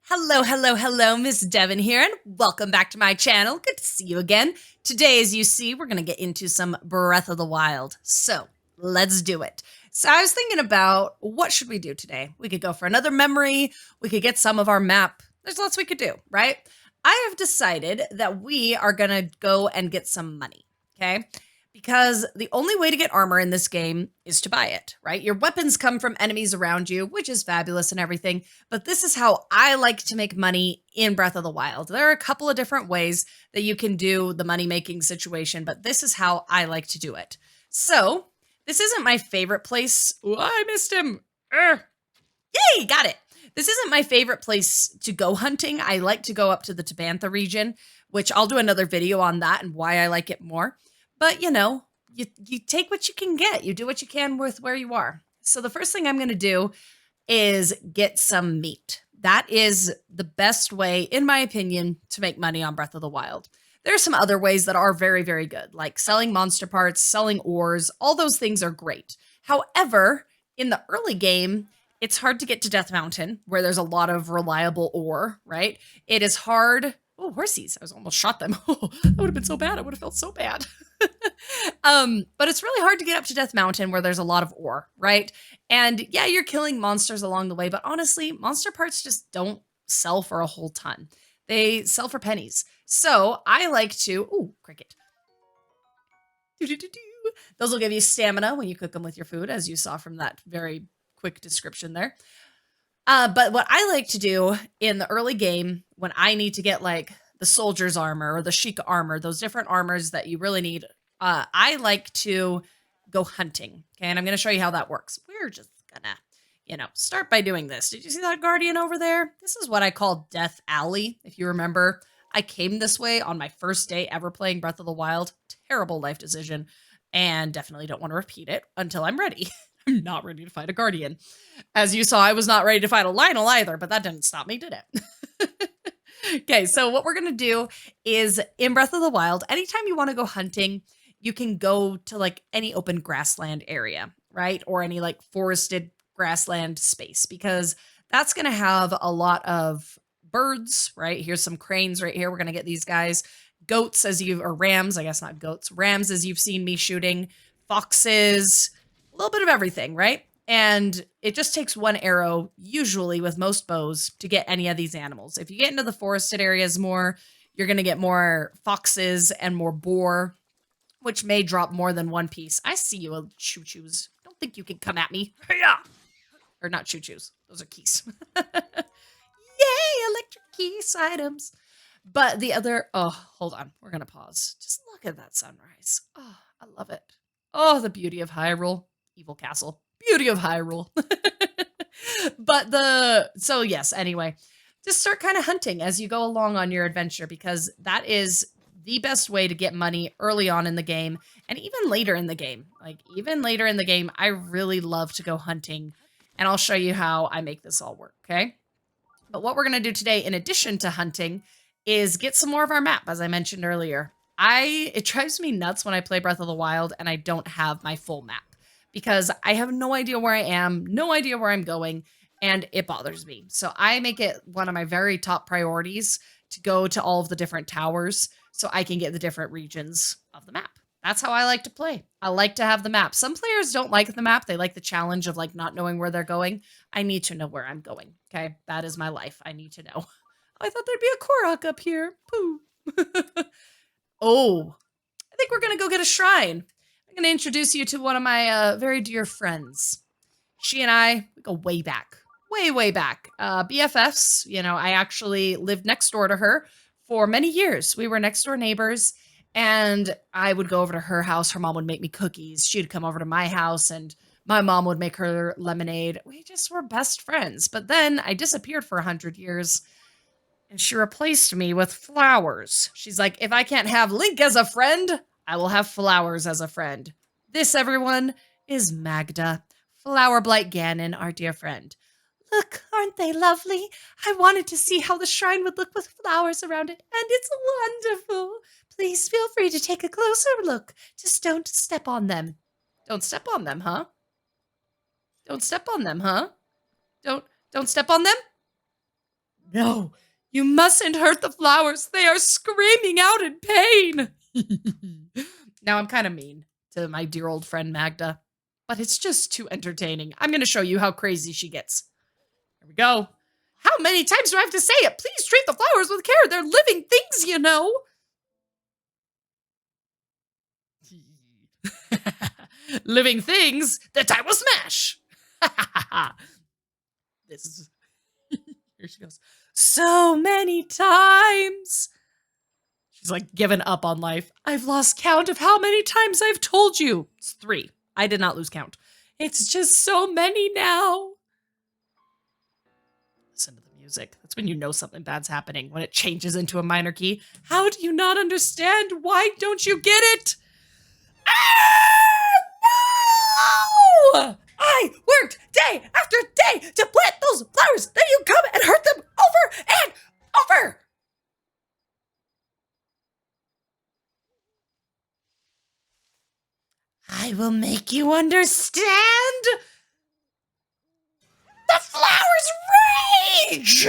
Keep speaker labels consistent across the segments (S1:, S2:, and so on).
S1: Hello, hello, hello, Miss Devon here, and welcome back to my channel. Good to see you again. Today, as you see, we're going to get into some Breath of the Wild. So, let's do it. So, I was thinking about what should we do today? We could go for another memory. We could get some of our map. There's lots we could do, right? I have decided that we are going to go and get some money, okay? Because the only way to get armor in this game is to buy it, right? Your weapons come from enemies around you, which is fabulous and everything, but this is how I like to make money in Breath of the Wild. There are a couple of different ways that you can do the money-making situation, but this is how I like to do it. So, this isn't my favorite place. Ooh, I missed him. Yay, got it. This isn't my favorite place to go hunting. I like to go up to the Tabantha region, which I'll do another video on that and why I like it more. But, you know, you take what you can get. You do what you can with where you are. So the first thing I'm going to do is get some meat. That is the best way, in my opinion, to make money on Breath of the Wild. There are some other ways that are very, very good, like selling monster parts, selling ores. All those things are great. However, in the early game, it's hard to get to Death Mountain, where there's a lot of reliable ore, right? It is hard. Oh, horsies. I almost shot them. Oh, that would have been so bad. I would have felt so bad. But it's really hard to get up to Death Mountain where there's a lot of ore, right? And yeah, you're killing monsters along the way, but honestly, monster parts just don't sell for a whole ton. They sell for pennies. So I like to, ooh, cricket. Those will give you stamina when you cook them with your food, as you saw from that very quick description there. But what I like to do in the early game, when I need to get like the soldier's armor or the Sheikah armor, those different armors that you really need, I like to go hunting. Okay, and I'm going to show you how that works. We're just gonna, start by doing this. Did you see that guardian over there? This is what I call Death Alley. If you remember, I came this way on my first day ever playing Breath of the Wild. Terrible life decision, and definitely don't want to repeat it until I'm ready. I'm not ready to fight a guardian. As you saw, I was not ready to fight a Lionel either, but that didn't stop me, did it? Okay, so what we're going to do is in Breath of the Wild, anytime you want to go hunting, you can go to like any open grassland area, right? Or any like forested grassland space, because that's going to have a lot of birds, right? Here's some cranes right here. We're going to get these guys. Goats or rams, I guess not goats. Rams as you've seen me shooting. Foxes, a little bit of everything, right? And it just takes one arrow, usually with most bows, to get any of these animals. If you get into the forested areas more, you're going to get more foxes and more boar, which may drop more than one piece. I see you, choo-choos. Don't think you can come at me. Yeah. Or not choo-choos. Those are keys. Yay, electric keys items. But the other, oh, hold on. We're going to pause. Just look at that sunrise. Oh, I love it. Oh, the beauty of Hyrule. Evil castle. Beauty of Hyrule. So yes, anyway, just start kind of hunting as you go along on your adventure, because that is the best way to get money early on in the game and even later in the game. Like even later in the game, I really love to go hunting, and I'll show you how I make this all work, okay? But what we're going to do today, in addition to hunting, is get some more of our map, as I mentioned earlier. It drives me nuts when I play Breath of the Wild and I don't have my full map, because I have no idea where I am, no idea where I'm going, and it bothers me. So I make it one of my very top priorities to go to all of the different towers so I can get the different regions of the map. That's how I like to play. I like to have the map. Some players don't like the map. They like the challenge of like not knowing where they're going. I need to know where I'm going, okay? That is my life. I need to know. I thought there'd be a Korok up here. Pooh. Oh, I think we're going to go get a shrine. I'm going to introduce you to one of my very dear friends. She and I go way back. Way, way back. BFFs, I actually lived next door to her for many years. We were next door neighbors, and I would go over to her house. Her mom would make me cookies. She'd come over to my house, and my mom would make her lemonade. We just were best friends. But then I disappeared for 100 years, and she replaced me with flowers. She's like, if I can't have Link as a friend, I will have flowers as a friend. This, everyone, is Magda, Flower Blight Ganon, our dear friend. Look, aren't they lovely? I wanted to see how the shrine would look with flowers around it, and it's wonderful. Please feel free to take a closer look. Just don't step on them. Don't step on them, huh? Don't step on them, huh? Don't step on them? no, you mustn't hurt the flowers. They are screaming out in pain. Now I'm kind of mean to my dear old friend Magda, but it's just too entertaining. I'm going to show you how crazy she gets. Here we go. How many times do I have to say it? Please treat the flowers with care. They're living things, you know. Living things that I will smash. This is... Here she goes. So many times. She's like given up on life. I've lost count of how many times I've told you. It's 3. I did not lose count. It's just so many now. Listen to the music. That's when you know something bad's happening, when it changes into a minor key. How do you not understand? Why don't you get it? Ah, no! I worked day after day to plant those flowers. Then you come and hurt them over and over. I will make you understand. The flowers rage.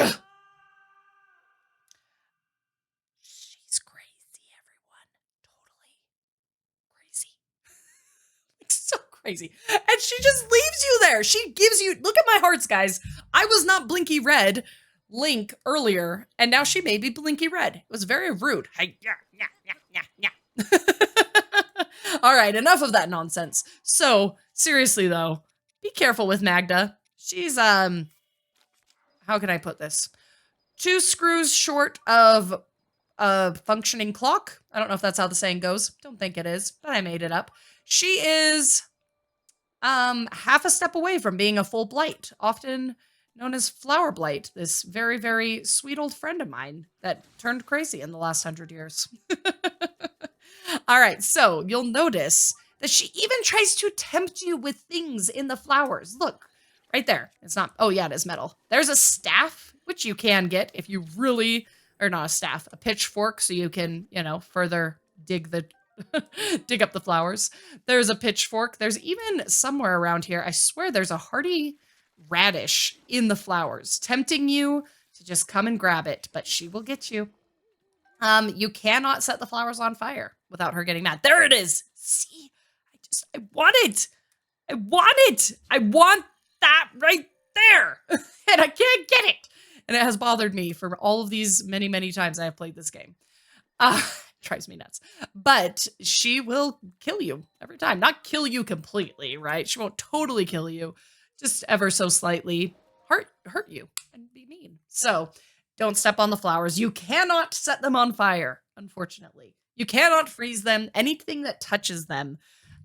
S1: She's crazy, everyone. Totally crazy. It's so crazy. And she just leaves you there. She gives you, look at my hearts, guys. I was not blinky red Link earlier, and now she may be blinky red. It was very rude. Hey, yeah. All right, enough of that nonsense. So, seriously though, be careful with Magda. She's, how can I put this? 2 screws short of a functioning clock. I don't know if that's how the saying goes. Don't think it is, but I made it up. She is, half a step away from being a full Blight, often known as Flower Blight, this very, very sweet old friend of mine that turned crazy in the last 100 years. All right, so you'll notice that she even tries to tempt you with things in the flowers. Look, right there. It's not, oh yeah, it is metal. There's a staff, which you can get if you really, or not a staff, a pitchfork, so you can, you know, further dig the, dig up the flowers. There's a pitchfork. There's even somewhere around here, I swear there's a hardy radish in the flowers, tempting you to just come and grab it, but she will get you. You cannot set the flowers on fire without her getting mad. There it is. See, I want it. I want it. I want that right there. And I can't get it. And it has bothered me for all of these many, many times I have played this game. Drives me nuts. But she will kill you every time. Not kill you completely, right? She won't totally kill you. Just ever so slightly hurt you and be mean. So don't step on the flowers. You cannot set them on fire, unfortunately. You cannot freeze them. Anything that touches them.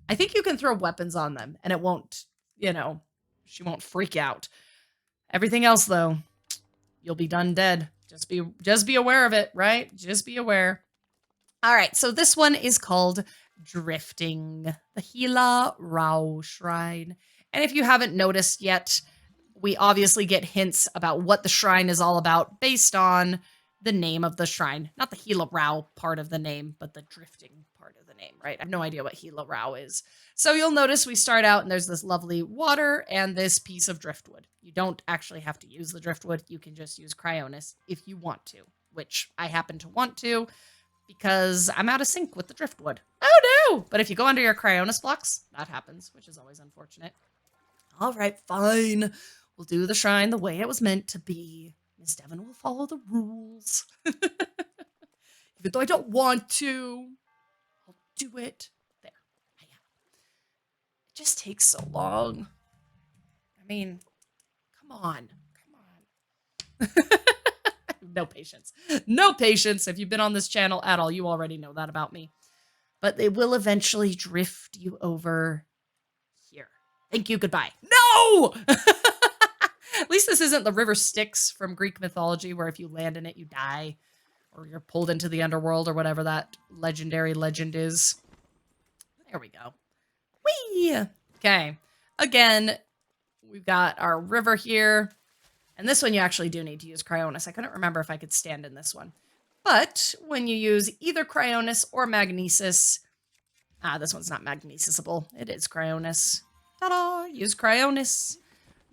S1: I think you can throw weapons on them and it won't, you know, she won't freak out. Everything else, though, you'll be done dead. Just be aware of it, right? Just be aware. All right, so this one is called Drifting, the Hyrule Shrine. And if you haven't noticed yet, we obviously get hints about what the shrine is all about based on the name of the shrine. Not the Hyrule part of the name, but the drifting part of the name, right? I have no idea what Hyrule is. So you'll notice we start out and there's this lovely water and this piece of driftwood. You don't actually have to use the driftwood. You can just use cryonis if you want to, which I happen to want to because I'm out of sync with the driftwood. Oh no! But if you go under your cryonis blocks, that happens, which is always unfortunate. All right, fine. We'll do the shrine the way it was meant to be. Miss Devon will follow the rules. Even though I don't want to, I'll do it. There, I am. It just takes so long. I mean, come on. No patience. No patience. If you've been on this channel at all, you already know that about me. But they will eventually drift you over here. Thank you, goodbye. No! At least this isn't the river Styx from Greek mythology, where if you land in it, you die. Or you're pulled into the underworld, or whatever that legendary legend is. There we go. Whee! Okay. Again, we've got our river here. And this one you actually do need to use cryonis. I couldn't remember if I could stand in this one. But when you use either cryonis or magnesis... this one's not magnesisable. It is cryonis. Ta-da! Use cryonis.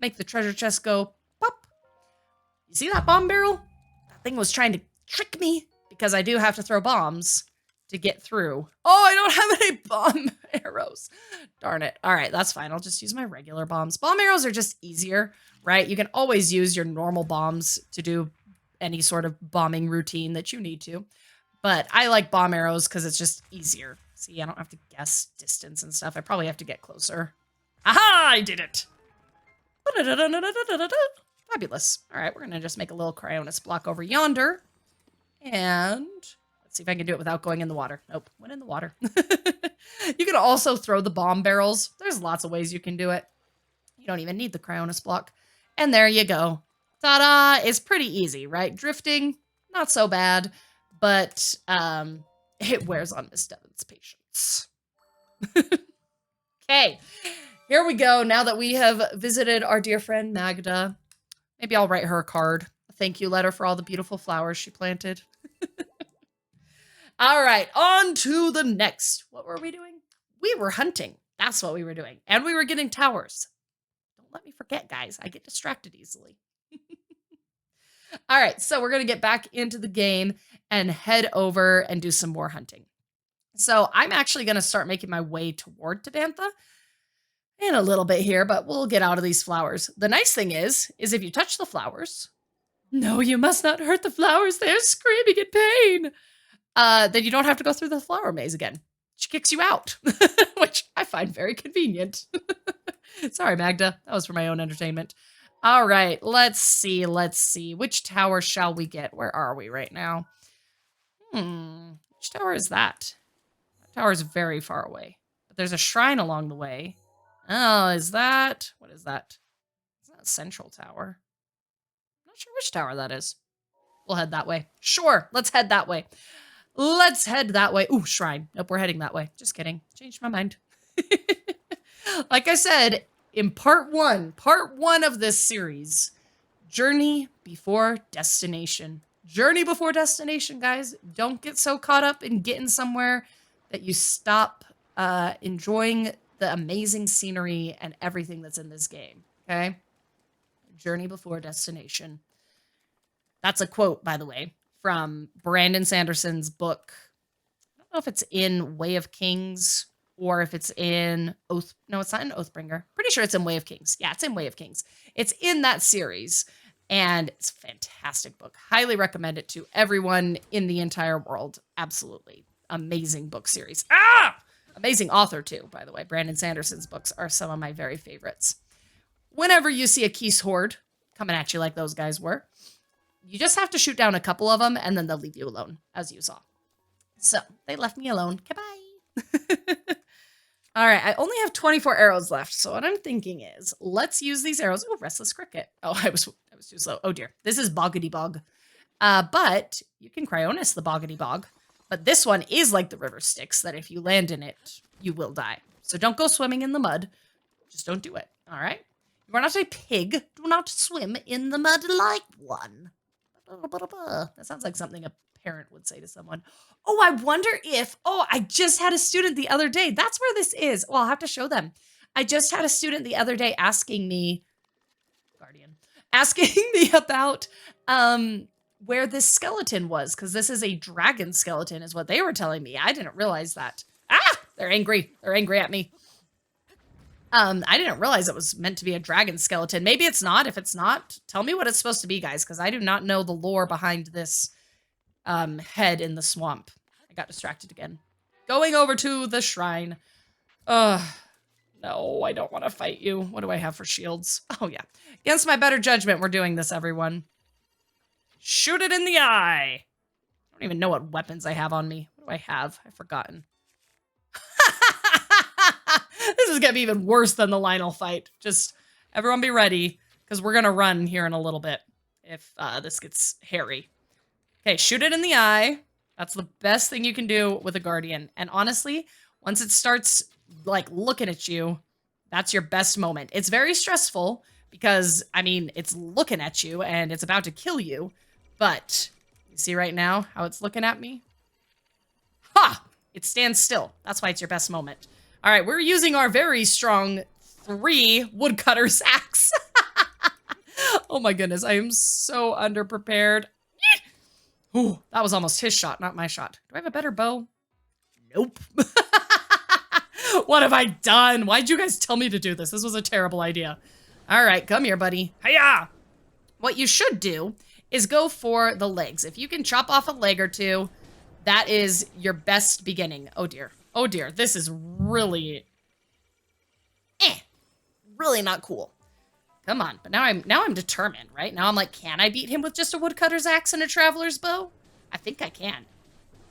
S1: Make the treasure chest go pop. You see that bomb barrel? thing was trying to trick me because I do have to throw bombs to get through. Oh, I don't have any bomb arrows. Darn it. All right, that's fine. I'll just use my regular bombs. Bomb arrows are just easier, right? You can always use your normal bombs to do any sort of bombing routine that you need to. But I like bomb arrows because it's just easier. See, I don't have to guess distance and stuff. I probably have to get closer. Aha! I did it! Fabulous. All right, we're going to just make a little cryonis block over yonder. And let's see if I can do it without going in the water. Nope, went in the water. You can also throw the bomb barrels. There's lots of ways you can do it. You don't even need the cryonis block. And there you go. Ta-da! It's pretty easy, right? Drifting, not so bad. But it wears on Miss Devon's patience. Okay, here we go. Now that we have visited our dear friend Magda, maybe I'll write her a card. A thank you letter for all the beautiful flowers she planted. All right, on to the next. What were we doing? We were hunting. That's what we were doing. And we were getting towers. Don't let me forget, guys. I get distracted easily. All right, so we're going to get back into the game and head over and do some more hunting. So I'm actually going to start making my way toward Tabantha in a little bit here, but we'll get out of these flowers. The nice thing is if you touch the flowers, no, you must not hurt the flowers. They're screaming in pain. Then you don't have to go through the flower maze again. She kicks you out, which I find very convenient. Sorry, Magda. That was for my own entertainment. All right, let's see. Which tower shall we get? Where are we right now? Which tower is that? That tower is very far away. But there's a shrine along the way. Oh, is that? What is that? It's not a central tower. I'm not sure which tower that is. We'll head that way. Sure, let's head that way. Let's head that way. Ooh, shrine. Nope, we're heading that way. Just kidding. Changed my mind. Like I said, in part one of this series, Journey Before Destination. Journey before destination, guys. Don't get so caught up in getting somewhere that you stop enjoying the amazing scenery and everything that's in this game, okay? Journey before destination. That's a quote, by the way, from Brandon Sanderson's book. I don't know if it's in Way of Kings or if it's in Oath. No, it's not in Oathbringer. Pretty sure it's in Way of Kings. Yeah, it's in Way of Kings. It's in that series. And it's a fantastic book. Highly recommend it to everyone in the entire world. Absolutely. Amazing book series. Amazing author, too, by the way. Brandon Sanderson's books are some of my very favorites. Whenever you see a Keese horde coming at you like those guys were, you just have to shoot down a couple of them, and then they'll leave you alone, as you saw. So, they left me alone. Goodbye. All right, I only have 24 arrows left, so what I'm thinking is, let's use these arrows. Oh, Restless Cricket. Oh, I was too slow. Oh, dear. This is Boggity Bog. But you can Cryonis the Boggity Bog. But this one is like the river Styx, that if you land in it, you will die. So don't go swimming in the mud. Just don't do it, all right? You are not a pig. Do not swim in the mud like one. That sounds like something a parent would say to someone. Oh, I wonder if, I just had a student the other day. That's where this is. Well, I'll have to show them. I just had a student the other day asking me about where this skeleton was, because this is a dragon skeleton is what they were telling me. I didn't realize that. They're angry. They're angry at me. I didn't realize it was meant to be a dragon skeleton. Maybe it's not. If it's not, tell me what it's supposed to be, guys, because I do not know the lore behind this head in the swamp. I got distracted again. Going over to the shrine. No, I don't want to fight you. What do I have for shields? Oh, yeah. Against my better judgment, we're doing this, everyone. Shoot it in the eye. I don't even know what weapons I have on me. What do I have? I've forgotten. This is going to be even worse than the Lionel fight. Just everyone be ready, because we're going to run here in a little bit if this gets hairy. Okay, shoot it in the eye. That's the best thing you can do with a Guardian. And honestly, once it starts, like, looking at you, that's your best moment. It's very stressful because, I mean, it's looking at you and it's about to kill you. But you see right now how it's looking at me? Ha! It stands still. That's why it's your best moment. All right, we're using our very strong 3 woodcutter's axe. Oh my goodness, I am so underprepared. Ooh, that was almost his shot, not my shot. Do I have a better bow? Nope. What have I done? Why'd you guys tell me to do this? This was a terrible idea. All right, come here, buddy. Hiya! What you should do is go for the legs. If you can chop off a leg or two, that is your best beginning. Oh dear. Oh dear. This is really... really not cool. Come on. But now I'm determined, right? Now I'm like, can I beat him with just a woodcutter's axe and a traveler's bow? I think I can.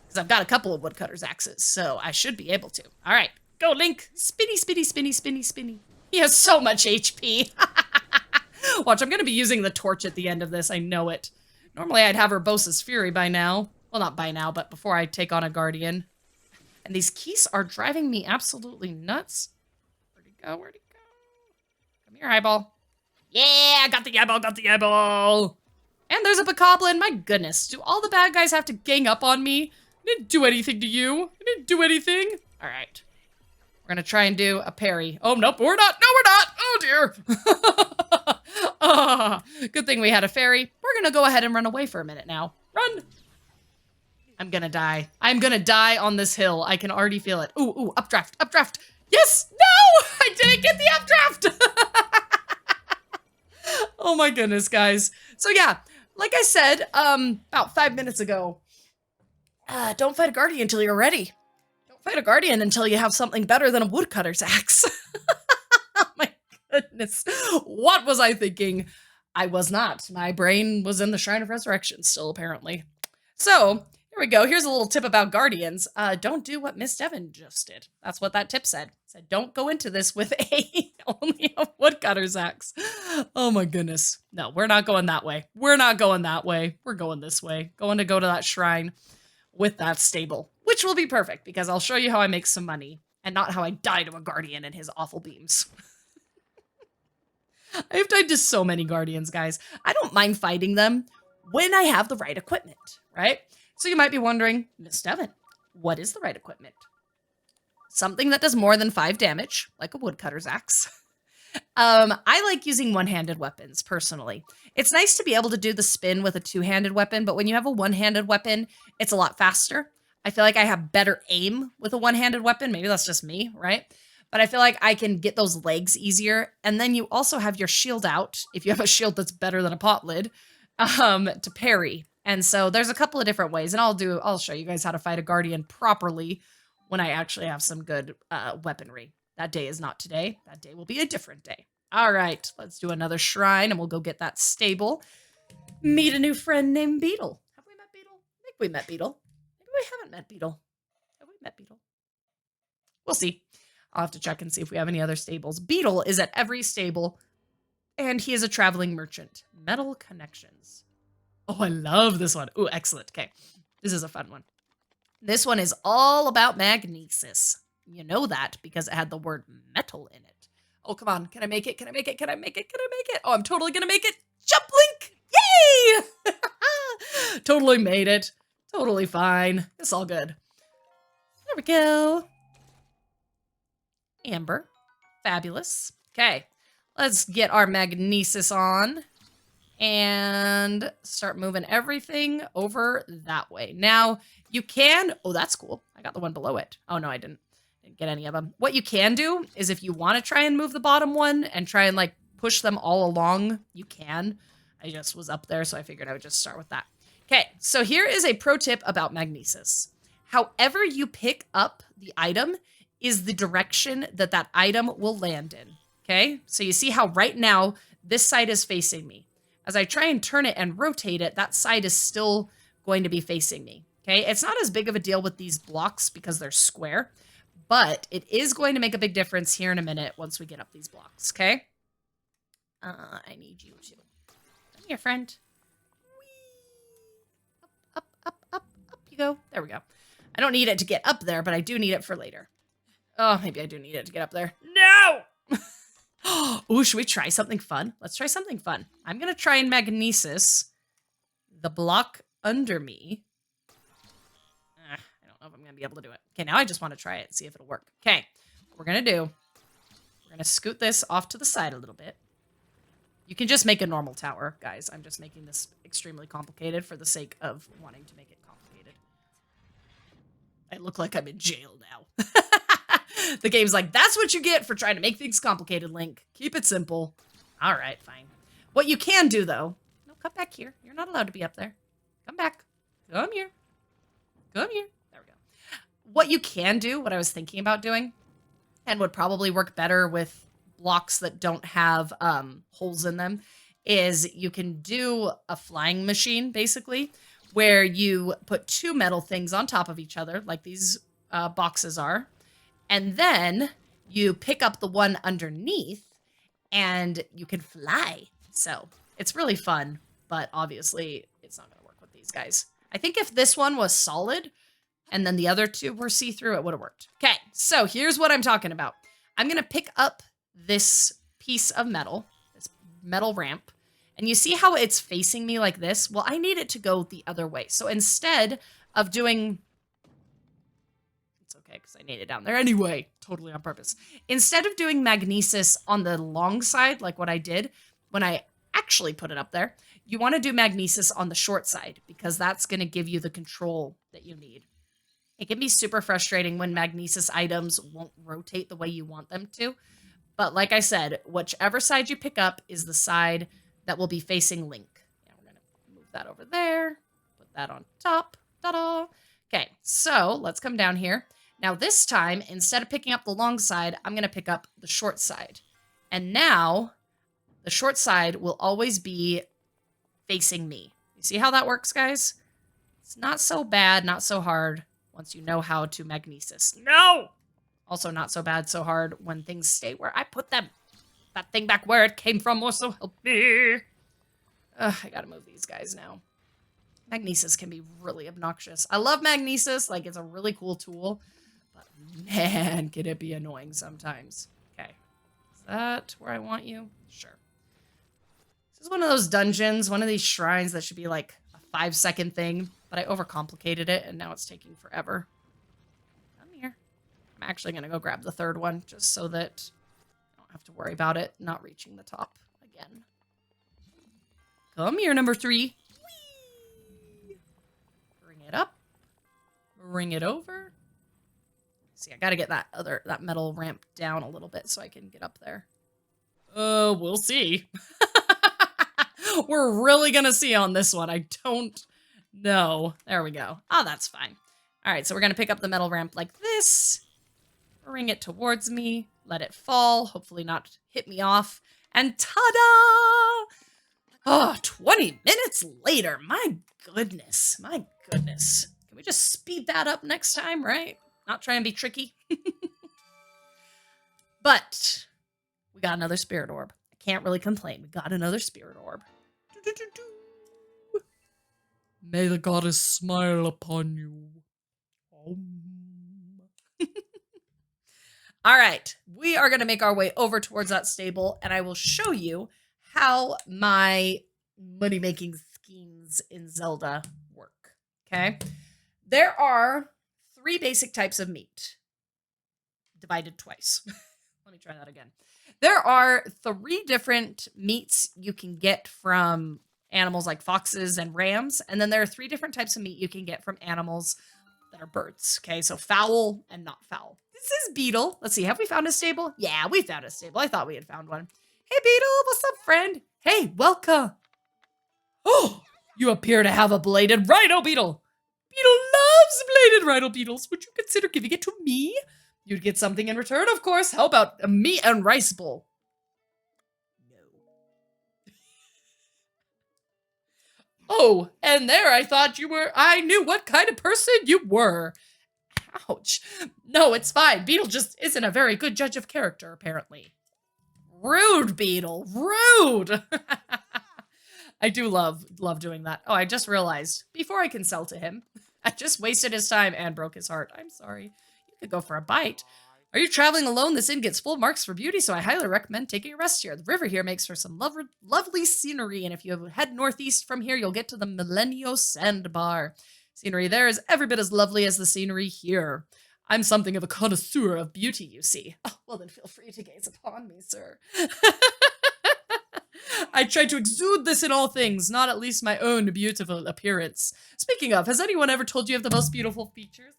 S1: Because I've got a couple of woodcutter's axes, so I should be able to. All right. Go, Link. Spinny, spinny, spinny, spinny, spinny. He has so much HP. Watch, I'm going to be using the torch at the end of this. I know it. Normally, I'd have Urbosa's Fury by now. Well, not by now, but before I take on a Guardian. And these keys are driving me absolutely nuts. Where'd he go? Where'd he go? Come here, eyeball. Yeah, I got the eyeball, got the eyeball. And there's a bokoblin. My goodness. Do all the bad guys have to gang up on me? I didn't do anything to you. I didn't do anything. All right. We're going to try and do a parry. Oh, nope, we're not. No, we're not. Oh, dear. Oh, good thing we had a fairy. We're going to go ahead and run away for a minute now. Run. I'm going to die. I'm going to die on this hill. I can already feel it. Ooh, ooh, updraft, updraft. Yes, no, I didn't get the updraft. Oh, my goodness, guys. So, yeah, like I said about 5 minutes ago, don't fight a guardian until you're ready. Fight a guardian until you have something better than a woodcutter's axe. Oh my goodness. What was I thinking? I was not. My brain was in the Shrine of Resurrection still, apparently. So, here we go. Here's a little tip about guardians. Don't do what Miss Devon just did. That's what that tip said. It said, don't go into this with only a woodcutter's axe. Oh my goodness. No, we're not going that way. We're not going that way. We're going this way. Go to that shrine with that stable. Which will be perfect, because I'll show you how I make some money, and not how I die to a guardian and his awful beams. I've died to so many guardians, guys. I don't mind fighting them when I have the right equipment, right? So you might be wondering, Miss Devon, what is the right equipment? Something that does more than 5 damage, like a woodcutter's axe. I like using one-handed weapons, personally. It's nice to be able to do the spin with a two-handed weapon, but when you have a one-handed weapon, it's a lot faster. I feel like I have better aim with a one-handed weapon. Maybe that's just me, right? But I feel like I can get those legs easier. And then you also have your shield out, if you have a shield that's better than a pot lid, to parry. And so there's a couple of different ways. And I'll show you guys how to fight a guardian properly when I actually have some good weaponry. That day is not today. That day will be a different day. All right, let's do another shrine and we'll go get that stable. Meet a new friend named Beetle. Have we met Beetle? I think we met Beetle. Maybe we haven't met Beetle. Have we met Beetle? We'll see. I'll have to check and see if we have any other stables. Beetle is at every stable, and he is a traveling merchant. Metal Connections. Oh, I love this one. Ooh, excellent. Okay, this is a fun one. This one is all about magnesis. You know that because it had the word metal in it. Oh, come on. Can I make it? Can I make it? Can I make it? Can I make it? Oh, I'm totally going to make it. Jump, Link! Yay! Totally made it. Totally fine. It's all good. There we go. Amber. Fabulous. Okay. Let's get our magnesis on and start moving everything over that way. Now, you can... Oh, that's cool. I got the one below it. Oh, no, I didn't get any of them. What you can do is if you want to try and move the bottom one and try and like push them all along, you can. I just was up there, so I figured I would just start with that. Okay, so here is a pro tip about magnesis. However you pick up the item is the direction that that item will land in. Okay, so you see how right now this side is facing me. As I try and turn it and rotate it, that side is still going to be facing me. Okay, it's not as big of a deal with these blocks because they're square, but it is going to make a big difference here in a minute once we get up these blocks, okay? I need you to. Come here, friend. Whee! Up, up, up, up you go. There we go. I don't need it to get up there, but I do need it for later. Oh, maybe I do need it to get up there. No! Ooh, should we try something fun? Let's try something fun. I'm going to try and magnesis the block under me. I don't know if I'm going to be able to do it. Okay, now I just want to try it and see if it'll work. Okay, what we're going to do, we're going to scoot this off to the side a little bit. You can just make a normal tower, guys. I'm just making this extremely complicated for the sake of wanting to make it complicated. I look like I'm in jail now. The game's like, that's what you get for trying to make things complicated, Link. Keep it simple. All right, fine. What you can do, though... No, come back here. You're not allowed to be up there. Come back. Come here. Come here. There we go. What you can do, what I was thinking about doing, and would probably work better with blocks that don't have holes in them, is you can do a flying machine, basically, where you put two metal things on top of each other, like these boxes are, and then you pick up the one underneath, and you can fly. So it's really fun, but obviously it's not going to work with these guys. I think if this one was solid, and then the other two were see-through, it would have worked. Okay, so here's what I'm talking about. I'm going to pick up this piece of metal, this metal ramp, and you see how it's facing me like this? Well, I need it to go the other way. So instead of doing... It's okay, because I need it down there anyway. Totally on purpose. Instead of doing magnesis on the long side, like what I did when I actually put it up there, you want to do magnesis on the short side, because that's going to give you the control that you need. It can be super frustrating when magnesis items won't rotate the way you want them to. But like I said, whichever side you pick up is the side that will be facing Link. Yeah, we're going to move that over there. Put that on top. Ta-da! Okay, so let's come down here. Now this time, instead of picking up the long side, I'm going to pick up the short side. And now, the short side will always be facing me. You see how that works, guys? It's not so bad, not so hard, once you know how to magnesis. No! Also not so bad, so hard when things stay where I put them. That thing back where it came from, or so help me. Ugh, I gotta move these guys now. Magnesis can be really obnoxious. I love magnesis, like it's a really cool tool. But man, can it be annoying sometimes. Okay, is that where I want you? Sure. This is one of those dungeons, one of these shrines that should be like a 5-second thing, but I overcomplicated it and now it's taking forever. Come here. I'm actually gonna go grab the third one just so that I don't have to worry about it not reaching the top again. Come here, number 3. Whee! Bring it up. Bring it over. See, I gotta get that metal ramp down a little bit so I can get up there. We'll see. We're really gonna see on this one. I don't know. There we go. Oh, that's fine. All right, so we're gonna pick up the metal ramp like this. Bring it towards me. Let it fall. Hopefully not hit me off. And ta-da! Oh, 20 minutes later. My goodness. My goodness. Can we just speed that up next time, right? Not try and be tricky. But we got another spirit orb. I can't really complain. We got another spirit orb. May the goddess smile upon you. All right, we are going to make our way over towards that stable, and I will show you how my money-making schemes in Zelda work, okay? There are 3 basic types of meat, divided twice. Let me try that again. There are 3 different meats you can get from animals like foxes and rams, and then there are 3 different types of meat you can get from animals that are birds, okay? So fowl and not fowl. This is Beetle. Let's see, have we found a stable? Yeah, we found a stable. I thought we had found one. Hey, Beetle, what's up, friend? Hey, welcome. Oh, you appear to have a bladed rhino beetle. Beetle loves bladed rhino beetles. Would you consider giving it to me? You'd get something in return, of course. How about a meat and rice bowl? No. Oh, and there I thought you were. I knew what kind of person you were. Ouch. No, it's fine. Beetle just isn't a very good judge of character, apparently. Rude, Beetle. Rude. I do love doing that. Oh, I just realized, before I can sell to him, I just wasted his time and broke his heart. I'm sorry. You could go for a bite. Are you traveling alone? This inn gets full marks for beauty, so I highly recommend taking a rest here. The river here makes for some lovely scenery, and if you head northeast from here, you'll get to the Millennium Sandbar. Scenery there is every bit as lovely as the scenery here. I'm something of a connoisseur of beauty, you see. Oh, well then feel free to gaze upon me, sir. I try to exude this in all things, not at least my own beautiful appearance. Speaking of, has anyone ever told you have the most beautiful features?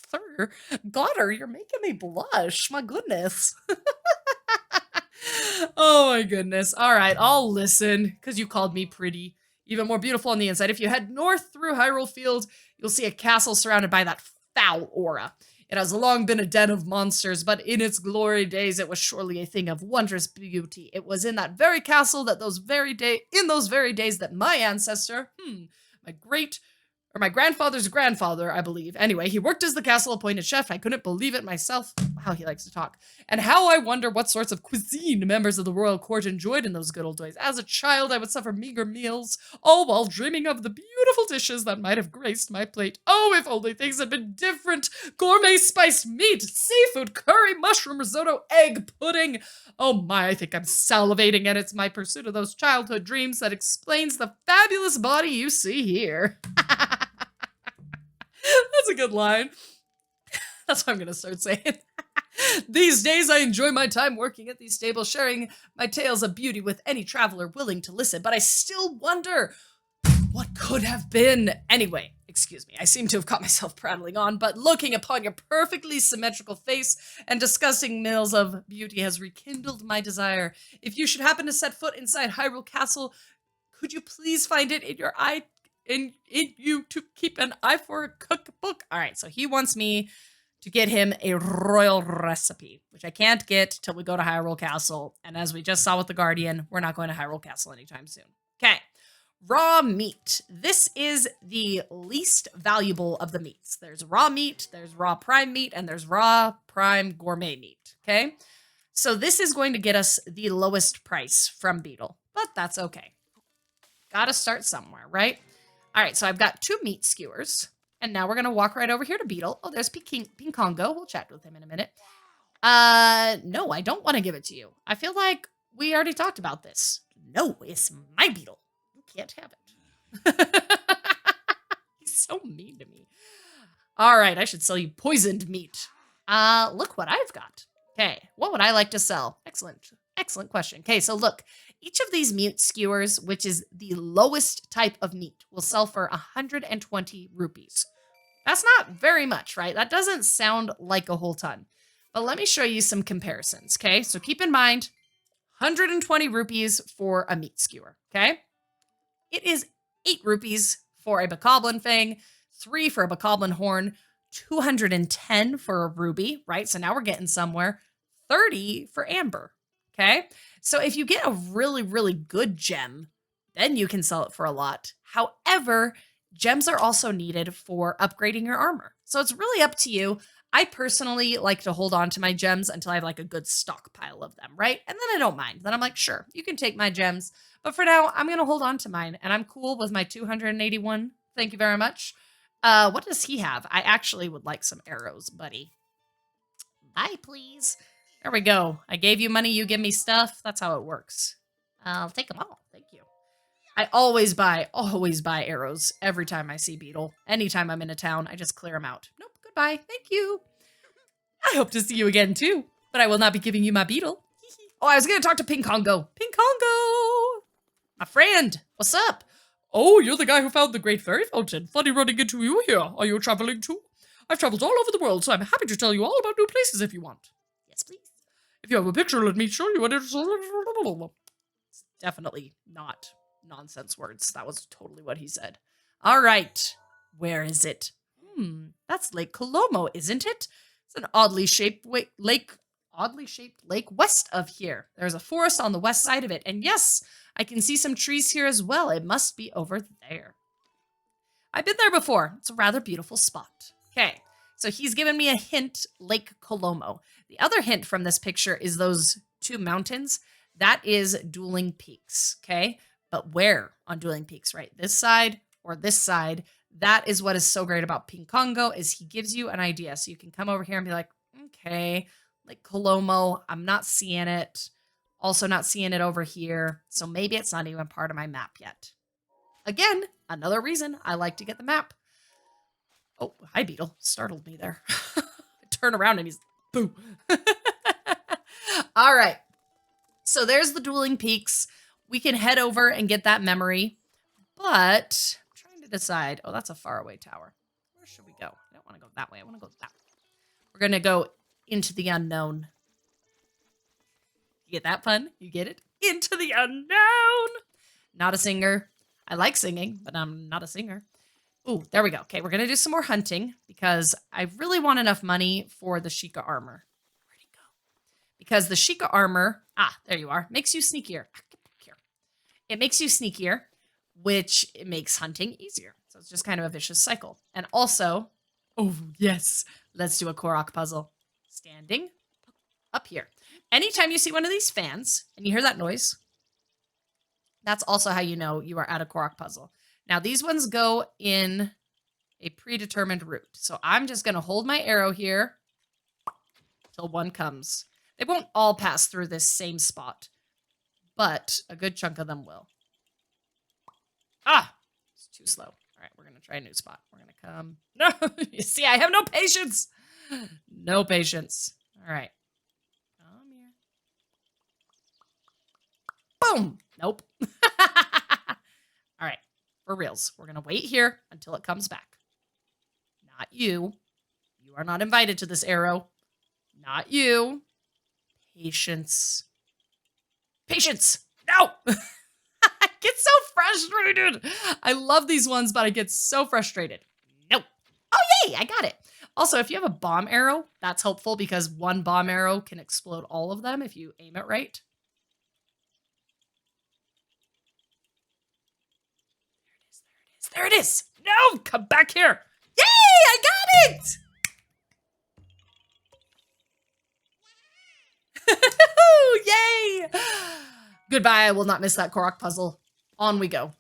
S1: Sir, Goddard, you're making me blush. My goodness. Oh my goodness. All right, I'll listen, because you called me pretty. Even more beautiful on the inside. If you head north through Hyrule Field, you'll see a castle surrounded by that foul aura. It has long been a den of monsters, but in its glory days, it was surely a thing of wondrous beauty. It was in that very castle that those very days that my ancestor, my grandfather's grandfather, I believe. Anyway, he worked as the castle appointed chef. I couldn't believe it myself. Wow, he likes to talk. And how I wonder what sorts of cuisine members of the royal court enjoyed in those good old days. As a child, I would suffer meager meals, all while dreaming of the beautiful dishes that might have graced my plate. Oh, if only things had been different. Gourmet spiced meat, seafood, curry, mushroom risotto, egg pudding. Oh my, I think I'm salivating, and it's my pursuit of those childhood dreams that explains the fabulous body you see here. That's a good line. That's what I'm going to start saying. These days, I enjoy my time working at these stables, sharing my tales of beauty with any traveler willing to listen, but I still wonder what could have been. Anyway, excuse me, I seem to have caught myself prattling on, but looking upon your perfectly symmetrical face and discussing meals of beauty has rekindled my desire. If you should happen to set foot inside Hyrule Castle, could you please find it in your eye in you to keep an eye for a cookbook? All right, so he wants me to get him a royal recipe, which I can't get till we go to Hyrule Castle. And as we just saw with the Guardian, we're not going to Hyrule Castle anytime soon. Okay, raw meat. This is the least valuable of the meats. There's raw meat, there's raw prime meat, and there's raw prime gourmet meat, okay? So this is going to get us the lowest price from Beetle, but that's okay. Gotta start somewhere, right? All right, so I've got 2 meat skewers, and now we're going to walk right over here to Beetle. Oh, there's Ping Congo. We'll chat with him in a minute. No, I don't want to give it to you. I feel like we already talked about this. No, it's my Beetle. You can't have it. He's so mean to me. All right, I should sell you poisoned meat. Look what I've got. Okay, what would I like to sell? Excellent question. Okay, so look. Each of these meat skewers, which is the lowest type of meat, will sell for 120 rupees. That's not very much, right? That doesn't sound like a whole ton. But let me show you some comparisons, okay? So keep in mind, 120 rupees for a meat skewer, okay? It is 8 rupees for a bokoblin fang, 3 for a bokoblin horn, 210 for a ruby, right? So now we're getting somewhere. 30 for amber, okay? So if you get a really, really good gem, then you can sell it for a lot. However, gems are also needed for upgrading your armor. So it's really up to you. I personally like to hold on to my gems until I have like a good stockpile of them, right? And then I don't mind. Then I'm like, sure, you can take my gems. But for now, I'm going to hold on to mine. And I'm cool with my 281. Thank you very much. What does he have? I actually would like some arrows, buddy. Buy, please. There we go. I gave you money, you give me stuff. That's how it works. I'll take them all. Thank you. I always buy arrows every time I see Beetle. Anytime I'm in a town, I just clear them out. Nope, goodbye. Thank you. I hope to see you again, too. But I will not be giving you my Beetle. Oh, I was going to talk to Ping Congo. Ping Congo! My friend, what's up? Oh, you're the guy who found the Great Fairy Fountain. Funny running into you here. Are you traveling too? I've traveled all over the world, so I'm happy to tell you all about new places if you want. Yes, please. If you have a picture, let me show you what it is. It's definitely not nonsense words. That was totally what he said. All right. Where is it? That's Lake Colomo, isn't it? It's an oddly shaped lake west of here. There's a forest on the west side of it. And yes, I can see some trees here as well. It must be over there. I've been there before. It's a rather beautiful spot. Okay. So he's given me a hint, Lake Colomo. The other hint from this picture is those 2 mountains. That is Dueling Peaks, okay? But where on Dueling Peaks, right? This side or this side? That is what is so great about Ping Congo, is he gives you an idea. So you can come over here and be like, okay, Lake Colomo, I'm not seeing it. Also not seeing it over here. So maybe it's not even part of my map yet. Again, another reason I like to get the map. Oh, hi, Beetle. Startled me there. I turn around and he's boo. All right. So there's the Dueling Peaks. we can head over and get that memory. But I'm trying to decide. Oh, that's a faraway tower. Where should we go? I don't want to go that way. I want to go that way. We're going to go into the unknown. You get that pun? You get it? Into the unknown. Not a singer. I like singing, but I'm not a singer. Ooh, there we go. Okay, we're going to do some more hunting because I really want enough money for the Sheikah armor. Where'd it go? Because the Sheikah armor, there you are, makes you sneakier. Get back here. It makes you sneakier, which it makes hunting easier. So it's just kind of a vicious cycle. And also, oh, yes, let's do a Korok puzzle. Standing up here. Anytime you see one of these fans and you hear that noise, that's also how you know you are at a Korok puzzle. Now, these ones go in a predetermined route. So I'm just going to hold my arrow here till one comes. They won't all pass through this same spot, but a good chunk of them will. It's too slow. All right, we're going to try a new spot. We're going to come. No, you see, I have no patience. No patience. All right. Come here. Boom. Nope. All right. For reals, we're going to wait here until it comes back. Not you. You are not invited to this arrow. Not you. Patience. Patience. No! I get so frustrated. I love these ones, but I get so frustrated. No. Oh, yay, I got it. Also, if you have a bomb arrow, that's helpful because one bomb arrow can explode all of them if you aim it right. There it is. No, come back here. Yay, I got it. Yay. Goodbye, I will not miss that Korok puzzle. On we go.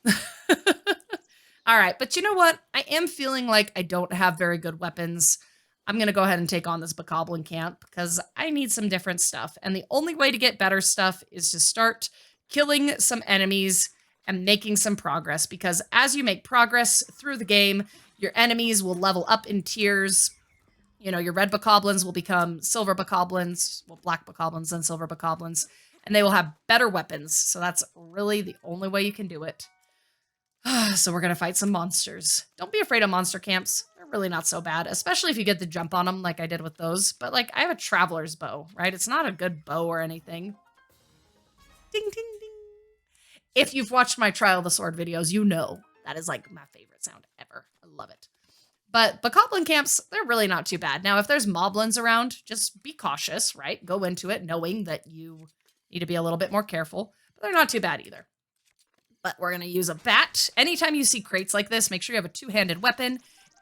S1: All right, but you know what? I am feeling like I don't have very good weapons. I'm going to go ahead and take on this Bokoblin camp because I need some different stuff. And the only way to get better stuff is to start killing some enemies and making some progress, because as you make progress through the game, your enemies will level up in tiers. You know, your red Bokoblins will become silver Bokoblins, well, black Bokoblins and silver Bokoblins, and they will have better weapons. So that's really the only way you can do it. So we're going to fight some monsters. Don't be afraid of monster camps. They're really not so bad, especially if you get the jump on them like I did with those. But, like, I have a traveler's bow, right? It's not a good bow or anything. Ding, ding, ding. If you've watched my Trial of the Sword videos, you know that is, like, my favorite sound ever. I love it. But Bokoblin camps, they're really not too bad. Now, if there's moblins around, just be cautious, right? Go into it knowing that you need to be a little bit more careful. But they're not too bad either. But we're going to use a bat. Anytime you see crates like this, make sure you have a two-handed weapon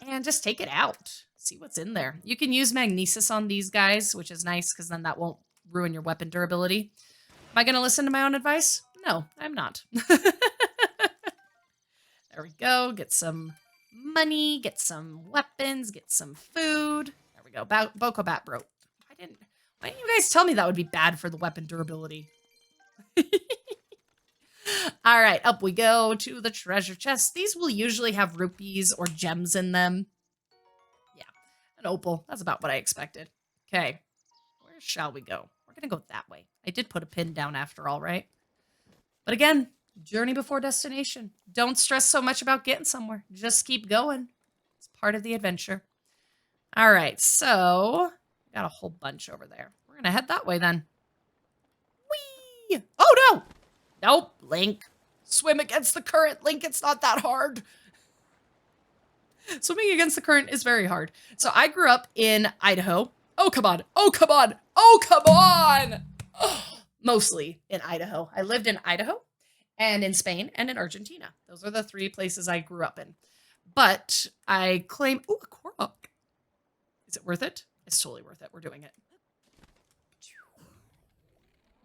S1: and just take it out. See what's in there. You can use magnesis on these guys, which is nice because then that won't ruin your weapon durability. Am I going to listen to my own advice? No, I'm not. There we go. Get some money, get some weapons, get some food. There we go. Bokobat broke. Why didn't you guys tell me that would be bad for the weapon durability? All right, up we go to the treasure chest. These will usually have rupees or gems in them. Yeah, an opal. That's about what I expected. Okay, where shall we go? We're going to go that way. I did put a pin down after all, right? But again, journey before destination. Don't stress so much about getting somewhere. Just keep going. It's part of the adventure. All right, so got a whole bunch over there. We're going to head that way then. Whee! Oh, no! Nope, Link. Swim against the current, Link. It's not that hard. Swimming against the current is very hard. So I grew up in Idaho. Oh, come on. Oh, come on. Oh, come on. Oh, mostly in Idaho. I lived in Idaho and in Spain and in Argentina. Those are the three places I grew up in. But I claim... Ooh, a Korok. Is it worth it? It's totally worth it. We're doing it.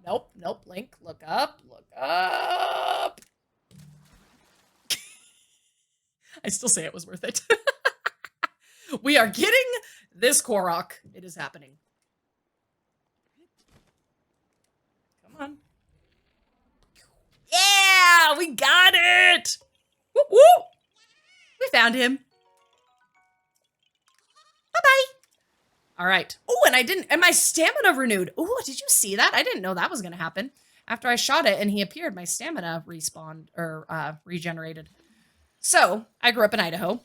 S1: Nope, nope, Link, look up, look up. I still say it was worth it. We are getting this Korok. It is happening. Come on. Yeah, we got it. Whoop, whoop. We found him. Bye-bye. All right. Oh, and my stamina renewed. Oh, did you see that? I didn't know that was going to happen. after I shot it and he appeared, my stamina respawned or regenerated. So I grew up in Idaho.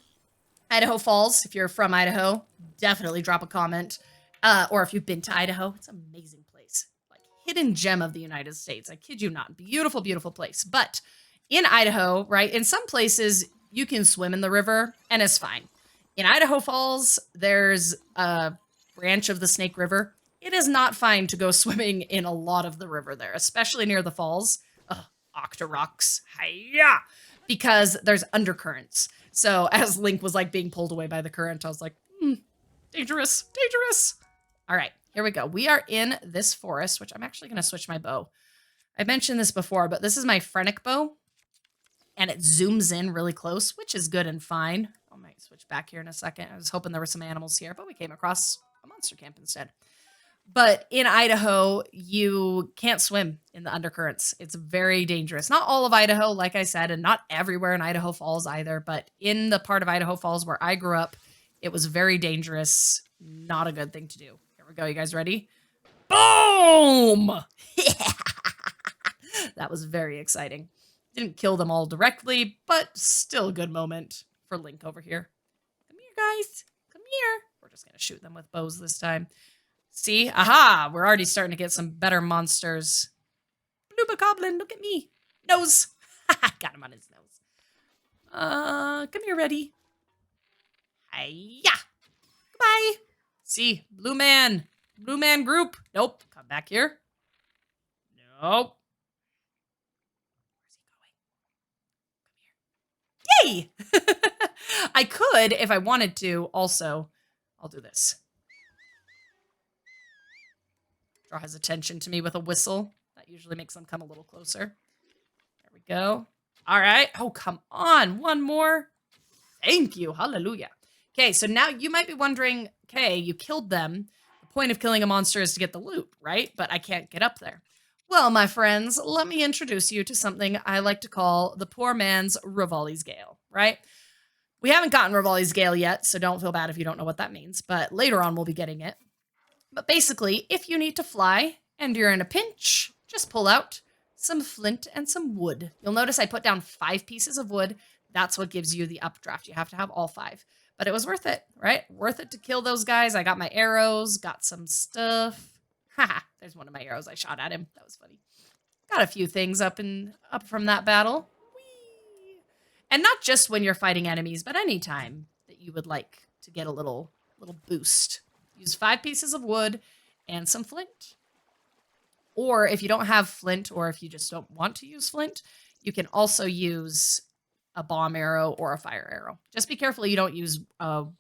S1: Idaho Falls, if you're from Idaho, definitely drop a comment. Or if you've been to Idaho, it's an amazing place. Like, hidden gem of the United States. I kid you not. Beautiful, beautiful place. But in Idaho, right, in some places, you can swim in the river, and it's fine. In Idaho Falls, there's a branch of the Snake River. It is not fine to go swimming in a lot of the river there, especially near the falls. Ugh, Octoroks. Hiya! Because there's undercurrents. So as Link was like being pulled away by the current, I was like, dangerous, dangerous. All right, here we go. We are in this forest, which I'm actually going to switch my bow. I mentioned this before, but this is my Phrenic bow, and it zooms in really close, which is good and fine. I might switch back here in a second. I was hoping there were some animals here, but we came across a monster camp instead. But in Idaho, you can't swim in the undercurrents. It's very dangerous. Not all of Idaho, like I said, and not everywhere in Idaho Falls either, but in the part of Idaho Falls where I grew up, it was very dangerous. Not a good thing to do. Here we go. You guys ready? Boom! That was very exciting. Didn't kill them all directly, but still a good moment for Link over here. Come here, guys. Come here. We're just going to shoot them with bows this time. See? Aha! We're already starting to get some better monsters. Bloober Goblin, look at me. Nose. Got him on his nose. Come here, ready. Hiya! Goodbye. See? Blue man. Blue man group. Nope. Come back here. Nope. Where's he going? Come here. Yay! I could, if I wanted to, also. I'll do this. Draw his attention to me with a whistle. That usually makes them come a little closer. There we go. All right. Oh, come on. One more. Thank you. Hallelujah. Okay, so now you might be wondering, okay, you killed them. The point of killing a monster is to get the loot, right? But I can't get up there. Well, my friends, let me introduce you to something I like to call the poor man's Rivali's Gale, right? We haven't gotten Rivali's Gale yet, so don't feel bad if you don't know what that means. But later on, we'll be getting it. But basically, if you need to fly and you're in a pinch, just pull out some flint and some wood. You'll notice I put down 5 pieces of wood. That's what gives you the updraft. You have to have all 5. But it was worth it, right? Worth it to kill those guys. I got my arrows, got some stuff. Haha, there's one of my arrows I shot at him. That was funny. Got a few things up from that battle. Whee! And not just when you're fighting enemies, but any time that you would like to get a little boost. Use 5 pieces of wood and some flint. Or if you don't have flint, or if you just don't want to use flint, you can also use a bomb arrow or a fire arrow. Just be careful you don't use hardy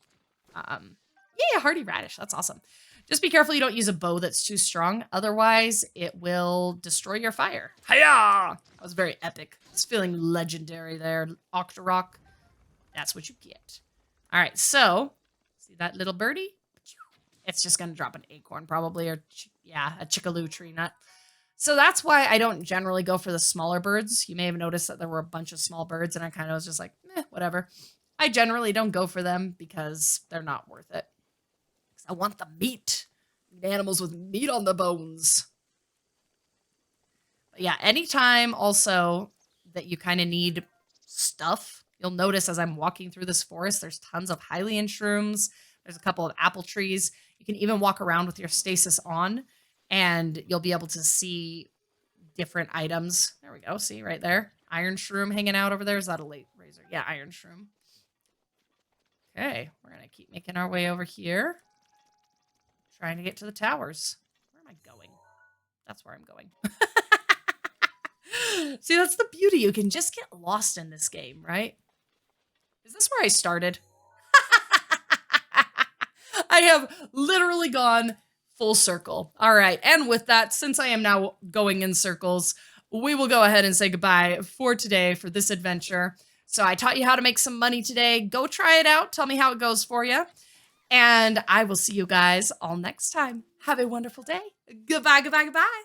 S1: radish. That's awesome. Just be careful you don't use a bow that's too strong. Otherwise, it will destroy your fire. Hiya! That was very epic. It's feeling legendary there. Octorok. That's what you get. All right, so see that little birdie? It's just going to drop an acorn probably, or a chickaloo tree nut. So that's why I don't generally go for the smaller birds. You may have noticed that there were a bunch of small birds, and I kind of was just like, whatever. I generally don't go for them because they're not worth it. I want the meat. Animals with meat on the bones. But yeah, anytime also that you kind of need stuff, you'll notice as I'm walking through this forest, there's tons of Hylian shrooms. There's a couple of apple trees. You can even walk around with your stasis on, and you'll be able to see different items. There we go. See right there? Iron shroom hanging out over there. Is that a late razor? Yeah, iron shroom. Okay, we're going to keep making our way over here. Trying to get to the towers. Where am I going? That's where I'm going. See, that's the beauty. You can just get lost in this game, right? Is this where I started? I have literally gone full circle. All right. And with that, since I am now going in circles, we will go ahead and say goodbye for today for this adventure. So I taught you how to make some money today. Go try it out. Tell me how it goes for you. And I will see you guys all next time. Have a wonderful day. Goodbye, goodbye, goodbye.